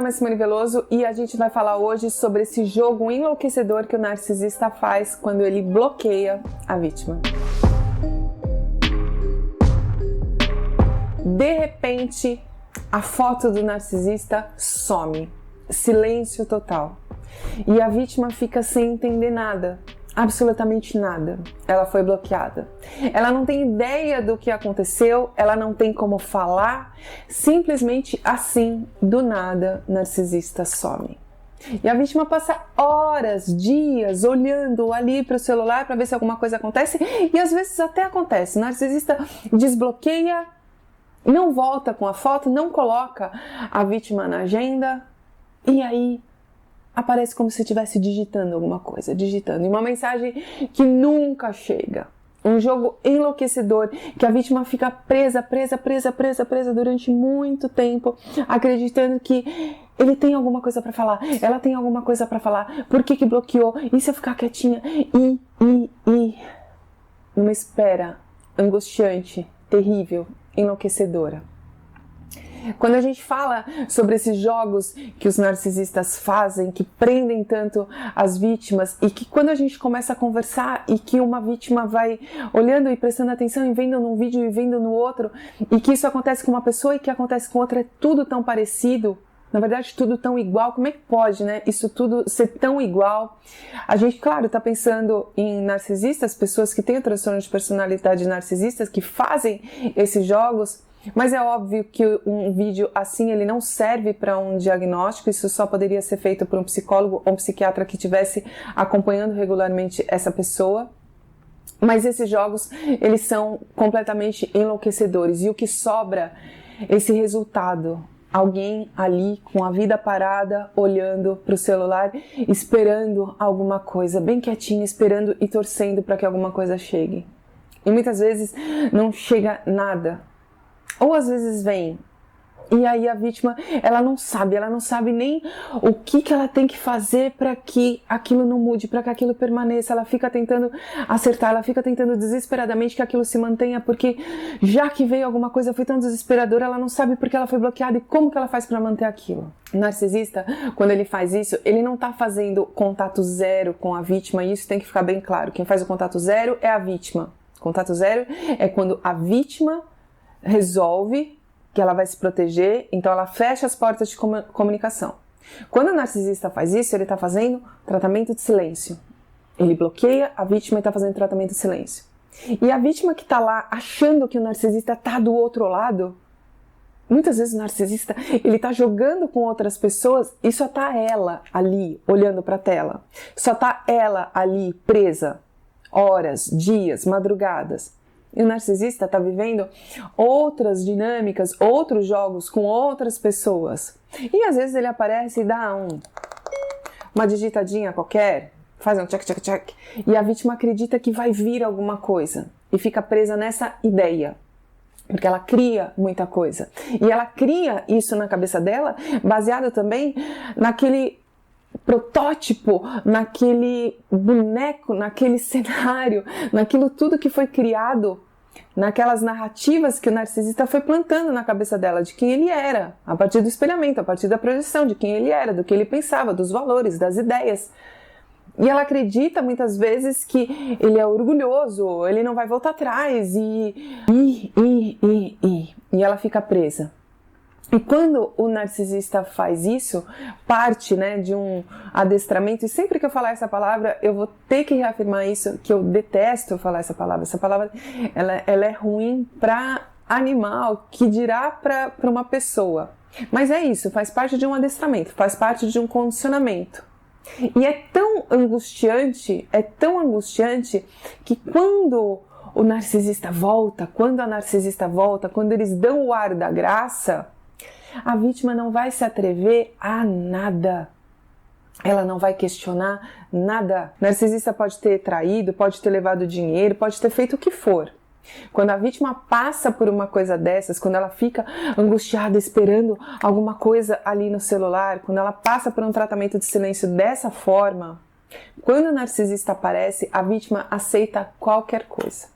nome é Simone Veloso e a gente vai falar hoje sobre esse jogo enlouquecedor que o narcisista faz quando ele bloqueia a vítima. De repente, a foto do narcisista some, silêncio total, e a vítima fica sem entender nada. Absolutamente nada. Ela foi bloqueada. Ela não tem ideia do que aconteceu, ela não tem como falar, simplesmente assim, do nada, narcisista some. E a vítima passa horas, dias, olhando ali para o celular para ver se alguma coisa acontece, e às vezes até acontece. O narcisista desbloqueia, não volta com a foto, não coloca a vítima na agenda, e aí aparece como se estivesse digitando alguma coisa, digitando. E uma mensagem que nunca chega. Um jogo enlouquecedor, que a vítima fica presa durante muito tempo, acreditando que ele tem alguma coisa para falar, ela tem alguma coisa para falar, por que bloqueou? E se eu ficar quietinha? Uma espera angustiante, terrível, enlouquecedora. Quando a gente fala sobre esses jogos que os narcisistas fazem, que prendem tanto as vítimas, e que quando a gente começa a conversar e que uma vítima vai olhando e prestando atenção e vendo num vídeo e vendo no outro, e que isso acontece com uma pessoa e que acontece com outra, é tudo tão parecido, na verdade tudo tão igual, como é que pode, né? Isso tudo ser tão igual? A gente, claro, está pensando em narcisistas, pessoas que têm o transtorno de personalidade narcisistas, que fazem esses jogos. Mas é óbvio que um vídeo assim ele não serve para um diagnóstico, isso só poderia ser feito por um psicólogo ou um psiquiatra que estivesse acompanhando regularmente essa pessoa. Mas esses jogos, eles são completamente enlouquecedores, e o que sobra é esse resultado. Alguém ali com a vida parada, olhando para o celular, esperando alguma coisa, bem quietinho, esperando e torcendo para que alguma coisa chegue. E muitas vezes não chega nada. Ou às vezes vem, e aí a vítima, ela não sabe nem o que ela tem que fazer para que aquilo não mude, para que aquilo permaneça. Ela fica tentando acertar, ela fica tentando desesperadamente que aquilo se mantenha, porque já que veio alguma coisa, foi tão desesperadora, ela não sabe porque ela foi bloqueada e como que ela faz para manter aquilo. O narcisista, quando ele faz isso, ele não está fazendo contato zero com a vítima, e isso tem que ficar bem claro. Quem faz o contato zero é a vítima. Contato zero é quando a vítima resolve que ela vai se proteger, então ela fecha as portas de comunicação. Quando o narcisista faz isso, ele está fazendo tratamento de silêncio. Ele bloqueia a vítima e está fazendo tratamento de silêncio. E a vítima que está lá achando que o narcisista está do outro lado, muitas vezes o narcisista ele está jogando com outras pessoas e só está ela ali olhando para a tela. Só está ela ali presa, horas, dias, madrugadas. E o narcisista está vivendo outras dinâmicas, outros jogos com outras pessoas. E às vezes ele aparece e dá uma digitadinha qualquer, faz um check. E a vítima acredita que vai vir alguma coisa e fica presa nessa ideia. Porque ela cria muita coisa. E ela cria isso na cabeça dela, baseado também naquele protótipo, naquele boneco, naquele cenário, naquilo tudo que foi criado, naquelas narrativas que o narcisista foi plantando na cabeça dela, de quem ele era, a partir do espelhamento, a partir da projeção, de quem ele era, do que ele pensava, dos valores, das ideias. E ela acredita muitas vezes que ele é orgulhoso, ele não vai voltar atrás, e ela fica presa. E quando o narcisista faz isso, parte, de um adestramento, e sempre que eu falar essa palavra, eu vou ter que reafirmar isso, que eu detesto falar essa palavra. Essa palavra, ela é ruim para animal, que dirá para uma pessoa. Mas é isso, faz parte de um adestramento, faz parte de um condicionamento. E é tão angustiante, que quando o narcisista volta, quando a narcisista volta, quando eles dão o ar da graça, a vítima não vai se atrever a nada. Ela não vai questionar nada. O narcisista pode ter traído, pode ter levado dinheiro, pode ter feito o que for. Quando a vítima passa por uma coisa dessas, quando ela fica angustiada esperando alguma coisa ali no celular, quando ela passa por um tratamento de silêncio dessa forma, quando o narcisista aparece, a vítima aceita qualquer coisa.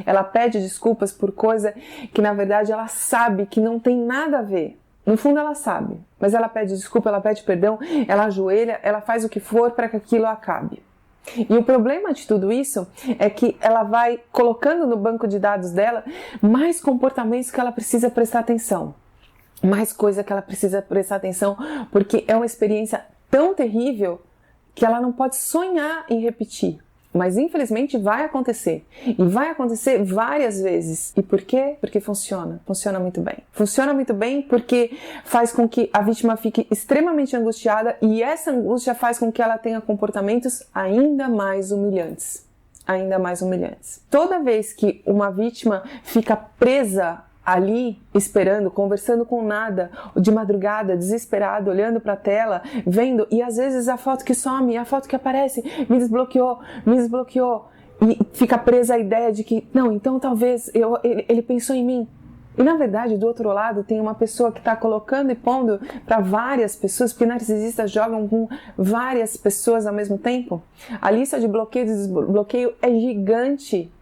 Ela pede desculpas por coisa que na verdade ela sabe que não tem nada a ver. No fundo ela sabe, mas ela pede desculpa, ela pede perdão, ela ajoelha, ela faz o que for para que aquilo acabe. E o problema de tudo isso é que ela vai colocando no banco de dados dela mais comportamentos que ela precisa prestar atenção, mais coisa que ela precisa prestar atenção, porque é uma experiência tão terrível que ela não pode sonhar em repetir. Mas infelizmente vai acontecer. E vai acontecer várias vezes. E por quê? Porque funciona. Funciona muito bem. Funciona muito bem porque faz com que a vítima fique extremamente angustiada e essa angústia faz com que ela tenha comportamentos ainda mais humilhantes. Ainda mais humilhantes. Toda vez que uma vítima fica presa ali, esperando, conversando com nada, de madrugada, desesperado, olhando para a tela, vendo, e às vezes a foto que some, a foto que aparece, me desbloqueou, e fica presa a ideia de que, não, então talvez ele pensou em mim. E na verdade, do outro lado, tem uma pessoa que está colocando e pondo para várias pessoas, porque narcisistas jogam com várias pessoas ao mesmo tempo. A lista de bloqueio e desbloqueio é gigante,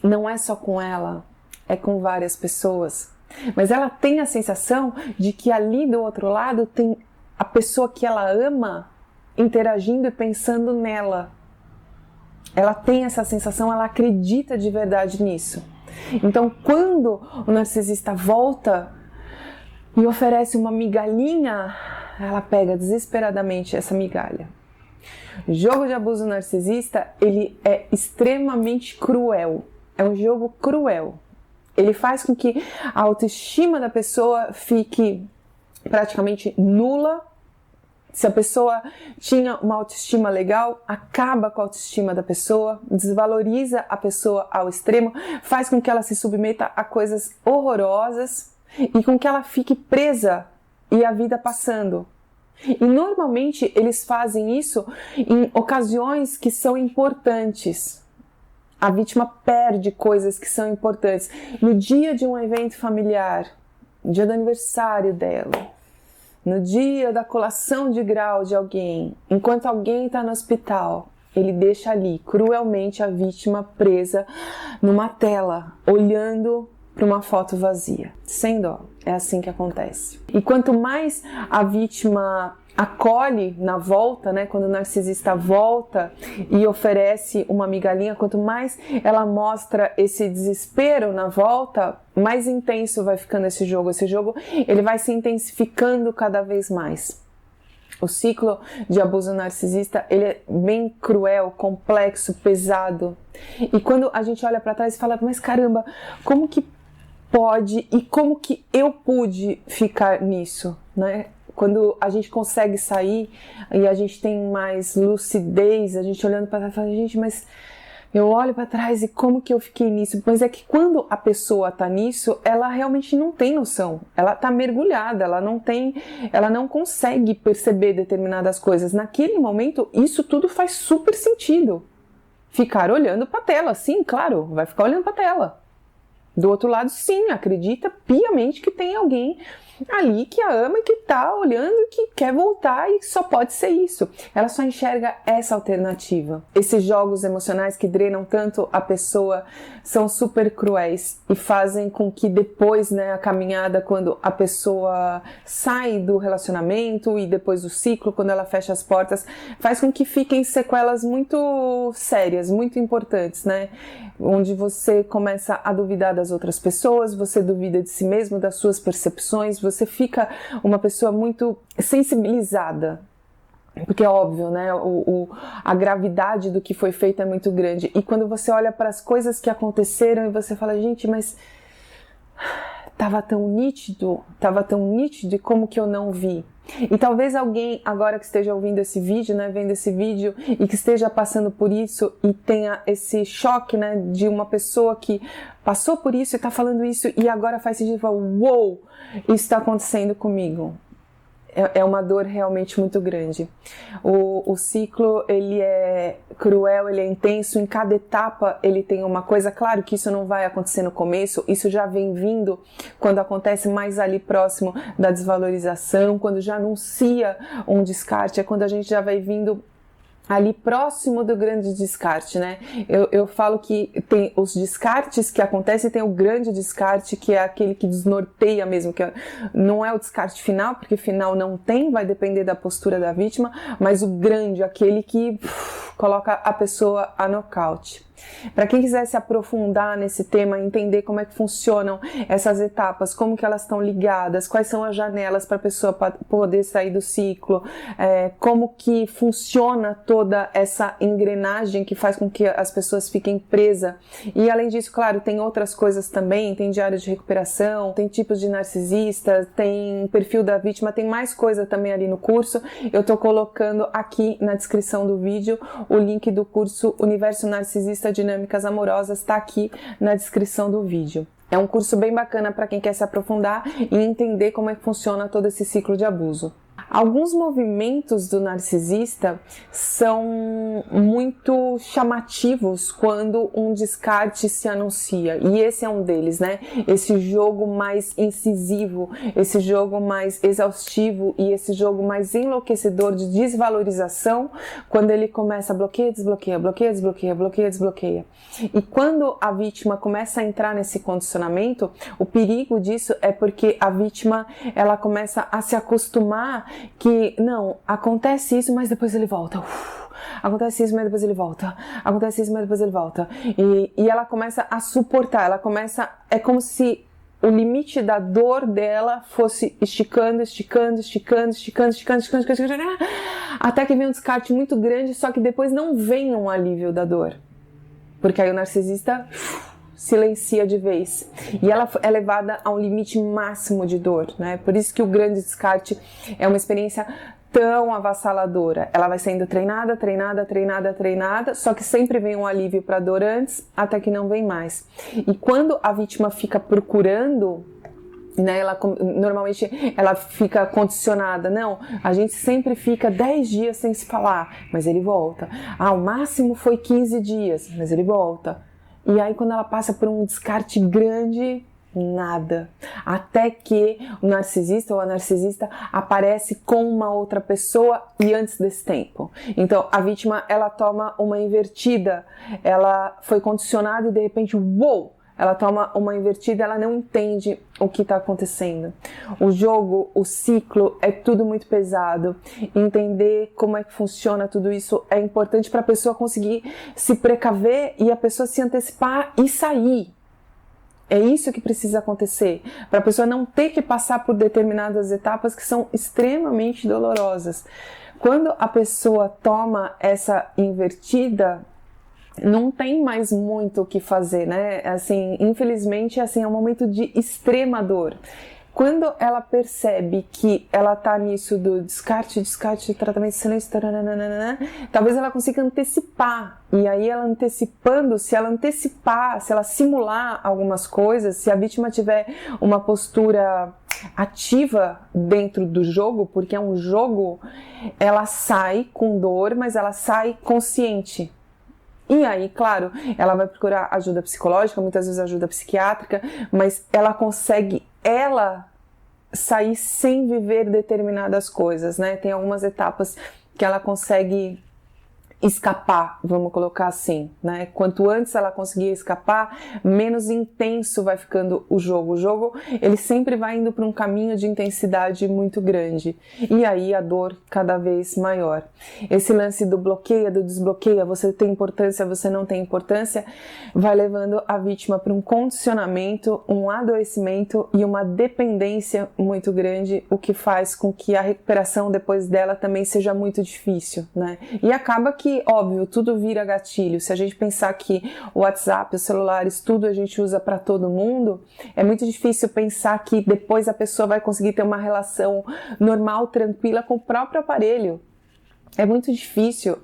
não é só com ela. É com várias pessoas, mas ela tem a sensação de que ali do outro lado tem a pessoa que ela ama interagindo e pensando nela. Ela tem essa sensação, ela acredita de verdade nisso. Então, quando o narcisista volta e oferece uma migalhinha, ela pega desesperadamente essa migalha. O jogo de abuso narcisista, ele é extremamente cruel. É um jogo cruel. Ele faz com que a autoestima da pessoa fique praticamente nula. Se a pessoa tinha uma autoestima legal, acaba com a autoestima da pessoa, desvaloriza a pessoa ao extremo, faz com que ela se submeta a coisas horrorosas e com que ela fique presa e a vida passando. E normalmente eles fazem isso em ocasiões que são importantes. A vítima perde coisas que são importantes. No dia de um evento familiar, no dia do aniversário dela, no dia da colação de grau de alguém, enquanto alguém está no hospital, ele deixa ali, cruelmente, a vítima presa numa tela, olhando para uma foto vazia, sem dó. É assim que acontece. E quanto mais a vítima acolhe na volta, né, quando o narcisista volta e oferece uma migalhinha, quanto mais ela mostra esse desespero na volta, mais intenso vai ficando esse jogo. Esse jogo, ele vai se intensificando cada vez mais. O ciclo de abuso narcisista, ele é bem cruel, complexo, pesado. E quando a gente olha para trás e fala, mas caramba, como que pode e como que eu pude ficar nisso, né? Quando a gente consegue sair e a gente tem mais lucidez, a gente olhando para trás e fala, gente, mas eu olho para trás e como que eu fiquei nisso? Mas é que quando a pessoa tá nisso, ela realmente não tem noção. Ela tá mergulhada, ela não consegue perceber determinadas coisas. Naquele momento, isso tudo faz super sentido. Ficar olhando para a tela, sim, claro, vai ficar olhando para a tela. Do outro lado, sim, acredita piamente que tem alguém ali que a ama e que tá olhando e que quer voltar e só pode ser isso. Ela só enxerga essa alternativa. Esses jogos emocionais que drenam tanto a pessoa são super cruéis e fazem com que depois, né, a caminhada, quando a pessoa sai do relacionamento e depois do ciclo, quando ela fecha as portas, faz com que fiquem sequelas muito sérias, muito importantes, né? Onde você começa a duvidar das outras pessoas, você duvida de si mesmo, das suas percepções, você fica uma pessoa muito sensibilizada. Porque é óbvio, né? A gravidade do que foi feito é muito grande. E quando você olha para as coisas que aconteceram e você fala, gente, mas estava tão nítido e como que eu não vi? E talvez alguém agora que esteja ouvindo esse vídeo, né, vendo esse vídeo e que esteja passando por isso e tenha esse choque, né, de uma pessoa que passou por isso e está falando isso e agora faz sentido e fala, uou, isso está acontecendo comigo. É uma dor realmente muito grande. O ciclo, ele é cruel, ele é intenso, em cada etapa ele tem uma coisa. Claro que isso não vai acontecer no começo, isso já vem vindo quando acontece mais ali próximo da desvalorização, quando já anuncia um descarte, é quando a gente já vai vindo ali próximo do grande descarte, né? Eu falo que tem os descartes que acontecem, tem o grande descarte, que é aquele que desnorteia mesmo, que não é o descarte final, porque final não tem, vai depender da postura da vítima, mas o grande, aquele que coloca a pessoa a nocaute. Para quem quiser se aprofundar nesse tema, entender como é que funcionam essas etapas, como que elas estão ligadas, quais são as janelas para a pessoa poder sair do ciclo, como que funciona toda essa engrenagem que faz com que as pessoas fiquem presas. E além disso, claro, tem outras coisas também, tem diário de recuperação, tem tipos de narcisista, tem perfil da vítima, tem mais coisa também ali no curso. Eu estou colocando aqui na descrição do vídeo o link do curso Universo Narcisista Dinâmicas Amorosas, está aqui na descrição do vídeo. É um curso bem bacana para quem quer se aprofundar e entender como é que funciona todo esse ciclo de abuso. Alguns movimentos do narcisista são muito chamativos quando um descarte se anuncia, e esse é um deles, né? Esse jogo mais incisivo, esse jogo mais exaustivo e esse jogo mais enlouquecedor de desvalorização, quando ele começa a bloqueia, desbloqueia, bloqueia, desbloqueia, bloqueia, desbloqueia. E quando a vítima começa a entrar nesse condicionamento, o perigo disso é porque a vítima ela começa a se acostumar que, não, acontece isso, mas depois ele volta. Acontece isso, mas depois ele volta. Acontece isso, mas depois ele volta. E ela começa a suportar, é como se o limite da dor dela fosse esticando, até que vem um descarte muito grande, só que depois não vem um alívio da dor. Porque aí o narcisista silencia de vez. E ela é levada a um limite máximo de dor, né? Por isso que o grande descarte é uma experiência tão avassaladora. Ela vai sendo treinada, só que sempre vem um alívio para a dor antes, até que não vem mais. E quando a vítima fica procurando, né, normalmente ela fica condicionada, não, a gente sempre fica 10 dias sem se falar, mas ele volta. O máximo foi 15 dias, mas ele volta. E aí quando ela passa por um descarte grande, nada. Até que o narcisista ou a narcisista aparece com uma outra pessoa e antes desse tempo. Então a vítima ela toma uma invertida, ela foi condicionada e de repente, uou! Ela toma uma invertida, ela não entende o que está acontecendo. O jogo, o ciclo, é tudo muito pesado. Entender como é que funciona tudo isso é importante para a pessoa conseguir se precaver e a pessoa se antecipar e sair. É isso que precisa acontecer, para a pessoa não ter que passar por determinadas etapas que são extremamente dolorosas. Quando a pessoa toma essa invertida, não tem mais muito o que fazer, né? Assim, infelizmente, assim, é um momento de extrema dor. Quando ela percebe que ela tá nisso do descarte, tratamento, silêncio, talvez ela consiga antecipar. E aí ela antecipando, se ela antecipar, se ela simular algumas coisas, se a vítima tiver uma postura ativa dentro do jogo, porque é um jogo, ela sai com dor, mas ela sai consciente. E aí, claro, ela vai procurar ajuda psicológica, muitas vezes ajuda psiquiátrica, mas ela consegue, sair sem viver determinadas coisas, né? Tem algumas etapas que ela consegue escapar, vamos colocar assim, né? Quanto antes ela conseguir escapar, menos intenso vai ficando o jogo. O jogo, ele sempre vai indo para um caminho de intensidade muito grande. E aí a dor cada vez maior. Esse lance do bloqueia, do desbloqueia, você tem importância, você não tem importância, vai levando a vítima para um condicionamento, um adoecimento e uma dependência muito grande, o que faz com que a recuperação depois dela também seja muito difícil, né? E acaba que óbvio, tudo vira gatilho. Se a gente pensar que o WhatsApp, os celulares, tudo a gente usa para todo mundo, é muito difícil pensar que depois a pessoa vai conseguir ter uma relação normal, tranquila com o próprio aparelho. É muito difícil,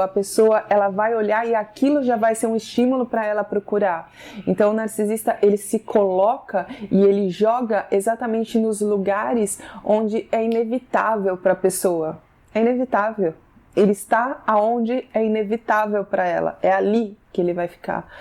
a pessoa ela vai olhar e aquilo já vai ser um estímulo para ela procurar. Então o narcisista ele se coloca e ele joga exatamente nos lugares onde é inevitável para a pessoa. É inevitável. Ele está aonde é inevitável para ela, é ali que ele vai ficar.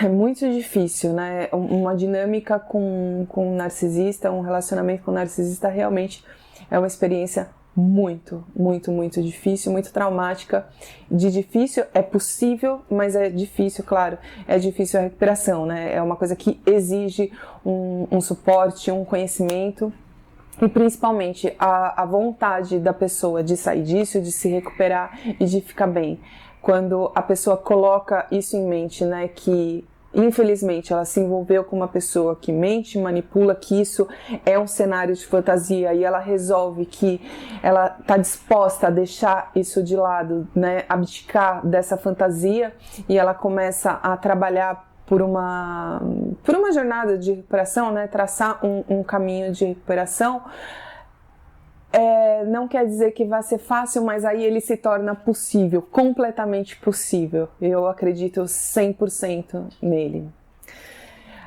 É muito difícil, né? Uma dinâmica com um narcisista, um relacionamento com um narcisista realmente é uma experiência muito, muito, muito difícil, muito traumática. De difícil é possível, mas é difícil, claro, é difícil a recuperação, né? É uma coisa que exige um suporte, um conhecimento e principalmente a vontade da pessoa de sair disso, de se recuperar e de ficar bem. Quando a pessoa coloca isso em mente, né, que infelizmente ela se envolveu com uma pessoa que mente, manipula, que isso é um cenário de fantasia e ela resolve que ela está disposta a deixar isso de lado, né, abdicar dessa fantasia e ela começa a trabalhar por uma jornada de recuperação, né, traçar um caminho de recuperação. Não quer dizer que vai ser fácil, mas aí ele se torna possível, completamente possível. Eu acredito 100% nele.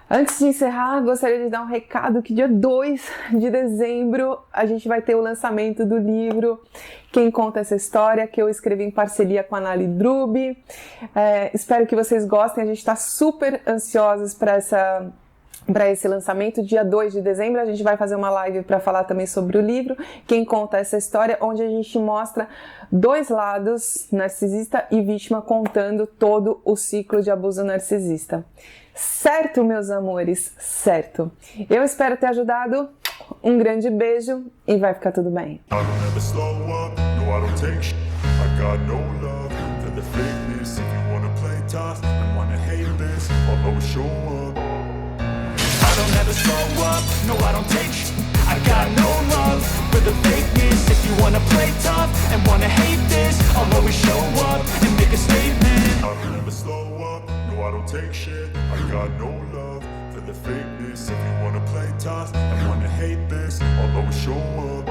Antes de encerrar, gostaria de dar um recado que dia 2 de dezembro a gente vai ter o lançamento do livro Quem Conta Essa História, que eu escrevi em parceria com a Nali Drubi. Espero que vocês gostem, a gente está super ansiosos para esse lançamento. Dia 2 de dezembro a gente vai fazer uma live para falar também sobre o livro Quem Conta Essa História, onde a gente mostra dois lados, narcisista e vítima, contando todo o ciclo de abuso narcisista. Certo, meus amores? Certo. Eu espero ter ajudado. Um grande beijo e vai ficar tudo bem. I don't ever slow up, no I don't take sh**. I got no love for the fakeness. If you wanna play tough and wanna hate this, I'll always show up and make a statement. I don't ever slow up, no I don't take shit. I got no love for the fakeness. If you wanna play tough and wanna hate this, I'll always show up.